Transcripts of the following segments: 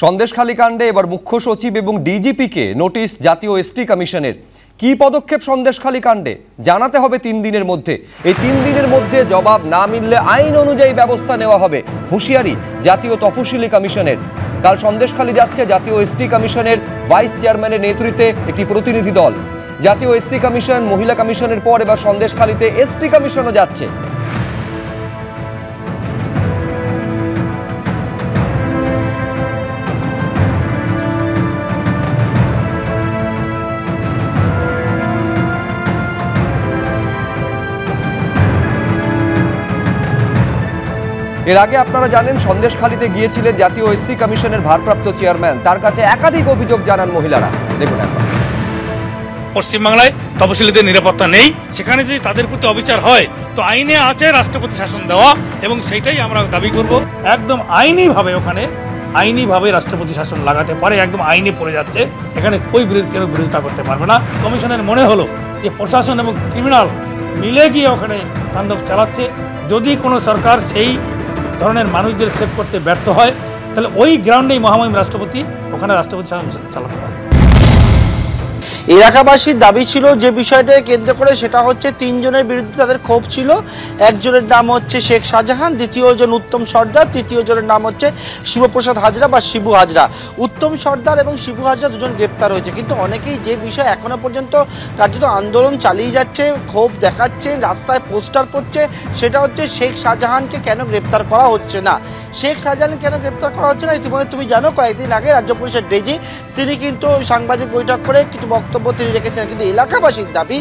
সন্দেশখালী কাণ্ডে এবার মুখ্য সচিব এবং ডিজিপিকে নোটিশ জাতীয় এসটি কমিশনের। কি পদক্ষেপ সন্দেশখালী কাণ্ডে জানাতে হবে 3 দিনের মধ্যে। এই 3 দিনের মধ্যে জবাব না মিললে আইন অনুযায়ী ব্যবস্থা নেওয়া হবে, হুঁশিয়ারি জাতীয় তফসিলি কমিশনের। কাল সন্দেশখালী যাচ্ছে জাতীয় এসটি কমিশনের ভাইস চেয়ারম্যানের নেতৃত্বে একটি প্রতিনিধি দল। জাতীয় এসটি কমিশন, মহিলা কমিশনের পর এবার সন্দেশখালীতে এসটি কমিশনও যাচ্ছে। এর আগে আপনারা জানেন সন্দেশখালীতে গিয়েছিলেন জাতীয় এসসি কমিশনের ভারপ্রাপ্ত চেয়ারম্যান, তার কাছে একাধিক অভিযোগ জানান মহিলারা। দেখুন একবার। পশ্চিমবাংলায় তপশিলীদের নিরাপত্তা নেই, সেখানে যদি তাদের প্রতি অবিচার হয় তো আইনে আছে রাষ্ট্রপতি শাসন দেওয়া, এবং সেইটাই আমরা দাবি করব। একদম আইনিভাবে ওখানে আইনিভাবে রাষ্ট্রপতি শাসন লাগাতে পারে, একদম আইনে পড়ে যাচ্ছে, এখানে কেউ বিরোধিতা করতে পারবে না। কমিশনের মনে হলো যে প্রশাসন এবং ক্রিমিনাল মিলে গিয়ে ওখানে তাণ্ডব চালাচ্ছে। যদি কোনো সরকার সেই ধরনের মানুষদের সেভ করতে ব্যর্থ হয় তাহলে ওই গ্রাউন্ডেই মহামহিম রাষ্ট্রপতি ওখানে রাষ্ট্রপতি শাসন চালাতে পারে। এলাকাবাসীর দাবি ছিল যে বিষয়টাকে কেন্দ্র করে, সেটা হচ্ছে 3 জনের বিরুদ্ধে তাদের ক্ষোভ ছিল। একজনের নাম হচ্ছে শেখ শাহজাহান, দ্বিতীয় জন উত্তম সর্দার, তৃতীয় জনের নাম হচ্ছে শিবপ্রসাদ হাজরা বা শিবু হাজরা। উত্তম সর্দার এবং শিবু হাজরা দুজন গ্রেপ্তার হয়েছে, কিন্তু অনেকেই যে বিষয় এখনো পর্যন্ত কার্যত আন্দোলন চালিয়ে যাচ্ছে, ক্ষোভ দেখাচ্ছে, রাস্তায় পোস্টার করছে, সেটা হচ্ছে শেখ শাহজাহানকে কেন গ্রেপ্তার করা হচ্ছে না। শেখ শাহজাহান কেন গ্রেপ্তার করা হচ্ছে না ইতিমধ্যে তুমি জানো, কয়েকদিন আগে রাজ্য পুলিশের ডিজি তিনি কিন্তু সাংবাদিক বৈঠক করে কিছু বক্তব্য তিনি রেখেছেন। কিন্তু এলাকাবাসীর দাবি,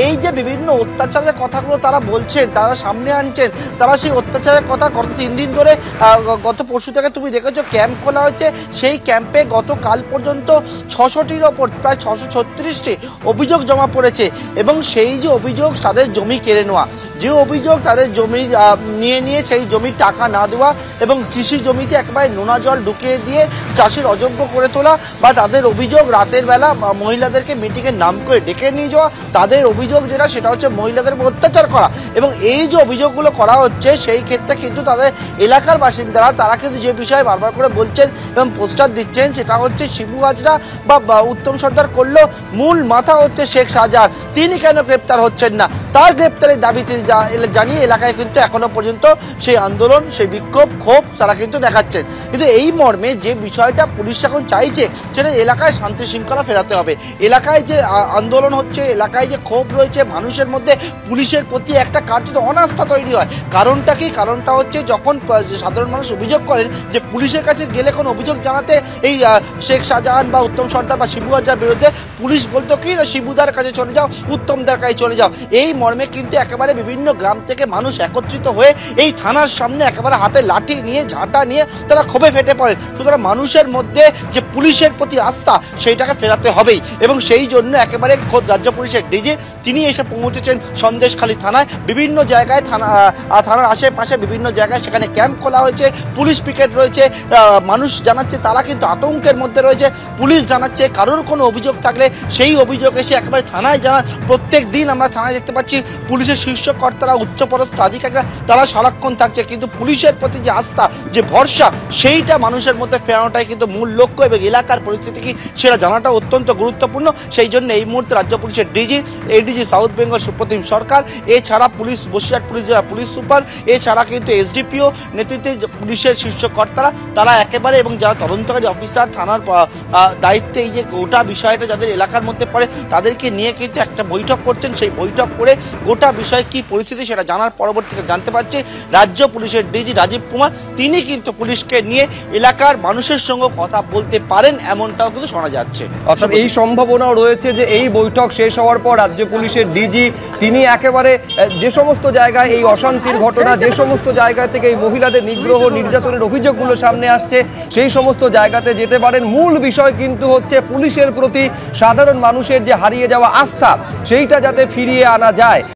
এই যে বিভিন্ন অত্যাচারের কথাগুলো তারা বলছেন, তারা সামনে আনছেন, তারা সেই অত্যাচারের কথা গত 3 দিন ধরে, গত পরশু থেকে তুমি দেখেছো ক্যাম্প খোলা হচ্ছে। সেই ক্যাম্পে গতকাল পর্যন্ত 600টির ওপর প্রায় 636টি অভিযোগ জমা পড়েছে, এবং সেই যে অভিযোগ তাদের জমি কেড়ে নেওয়া, যে অভিযোগ তাদের জমি নিয়ে সেই জমির টাকা না দেওয়া, এবং কৃষি জমিতে একেবারে নোনা জল ঢুকিয়ে দিয়ে চাষির অযোগ্য করে তোলা, বা তাদের অভিযোগ রাতের বেলা মহিলাদেরকে মিটিংয়ের নাম করে ডেকে নিয়ে যাওয়া, তাদের অভিযোগ যেটা সেটা হচ্ছে মহিলাদের উপর অত্যাচার করা। এবং এই যে অভিযোগগুলো করা হচ্ছে সেই ক্ষেত্রে কিন্তু তাদের এলাকার বাসিন্দারা তারা কিন্তু যে বিষয়ে বারবার করে বলছেন এবং পোস্টার দিচ্ছেন, সেটা হচ্ছে শিবু হাজরা বা উত্তম সর্দার করলেও মূল মাথা হচ্ছে শেখ শাহজাহান। তিনি কেন গ্রেপ্তার হচ্ছেন না, তার গ্রেপ্তারের দাবি তিনি জানিয়ে এলাকায় কিন্তু এখনো পর্যন্ত সেই আন্দোলন, সেই বিক্ষোভ, ক্ষোভ তারা কিন্তু দেখাচ্ছেন। কিন্তু এই মর্মে যে বিষয়টা পুলিশ এখন চাইছে সেটা এলাকায় শান্তি শৃঙ্খলা ফেরাতে হবে। এলাকায় যে আন্দোলন হচ্ছে, এলাকায় যে ক্ষোভ রয়েছে মানুষের মধ্যে, পুলিশের প্রতি একটা কার্যত অনাস্থা তৈরি হয়। কারণটা কি? কারণটা হচ্ছে যখন সাধারণ মানুষ অভিযোগ করেন যে পুলিশের কাছে গেলে কোনো অভিযোগ জানাতে এই শেখ শাহজাহান বা উত্তম সর্দার বা শিবু হাজরার বিরুদ্ধে পুলিশ বলতো কি না, শিবুদার কাছে চলে যাও, উত্তমদার কাছে চলে যাও। এই মর্মে কিন্তু একেবারে বিভিন্ন গ্রাম থেকে মানুষ একত্রিত হয়ে এই থানার সামনে একেবারে হাতে লাঠি নিয়ে, ঝাঁটা নিয়ে তারা ক্ষোভে ফেটে পড়েন। সুতরাং মানুষের মধ্যে যে পুলিশের প্রতি আস্থা সেইটাকে ফেরাতে হবেই, এবং সেই জন্য একেবারে খোদ রাজ্য পুলিশের ডিজি তিনি এসে পৌঁছেছেন সন্দেশখালী থানায়। বিভিন্ন জায়গায় থানার আশেপাশে বিভিন্ন জায়গায় সেখানে ক্যাম্প খোলা হয়েছে, পুলিশ পিকেট রয়েছে। মানুষ জানাচ্ছে তারা কিন্তু আতঙ্কের মধ্যে রয়েছে। পুলিশ জানাচ্ছে কারোর কোনো অভিযোগ থাকলে সেই অভিযোগ এসে একেবারে থানায় জানান। প্রত্যেক দিন আমরা থানায় দেখতে পাচ্ছি পুলিশের শীর্ষ কর্তারা, উচ্চপদস্থ আধিকারিকরা তারা সারাক্ষণ থাকছে, কিন্তু পুলিশের প্রতি যে আস্থা, যে ভরসা, সেইটা মানুষের মধ্যে ফেরানোটাই কিন্তু মূল লক্ষ্য, এবং এলাকার পরিস্থিতি কি সেটা জানাটা অত্যন্ত গুরুত্বপূর্ণ। সেই জন্য এই মুহূর্তে রাজ্য পুলিশের DG, ADG south Bengal Suprotim Sarkar, এছাড়া পুলিশ বসিরহাট পুলিশ জেলা পুলিশ সুপার, এছাড়া কিন্তু এসডিপিও নেতৃত্বে পুলিশের শীর্ষ কর্তারা তারা একেবারে, এবং যারা তদন্তকারী অফিসার থানার দায়িত্বে এই যে গোটা বিষয়টা যাদের এলাকার মধ্যে পড়ে তাদেরকে নিয়ে কিন্তু একটা বৈঠক করছেন। সেই বৈঠক করে গোটা বিষয় কি পরিস্থিতি সেটা জানার পরবর্তীতে জানতে পারছি রাজ্য পুলিশের ডিজি রাজীব কুমার, তিনি কিন্তু পুলিশকে নিয়ে এলাকার মানুষের সঙ্গে কথা বলতে পারেন এমনটাও কিন্তু শোনা যাচ্ছে। অর্থাৎ এই সম্ভাবনাও রয়েছে যে এই বৈঠক শেষ হওয়ার পর রাজ্য পুলিশের ডিজি তিনি একেবারে যে সমস্ত জায়গায় এই অশান্তির ঘটনা, যে সমস্ত জায়গা থেকে এই মহিলাদের নিগ্রহ নির্যাতনের অভিযোগগুলো সামনে আসছে, সেই সমস্ত জায়গাতে যেতে পারেন। মূল বিষয় কিন্তু হচ্ছে পুলিশের প্রতি সাধারণ মানুষের যে হারিয়ে যাওয়া আস্থা, সেইটা যাতে ফিরিয়ে আনা যায়।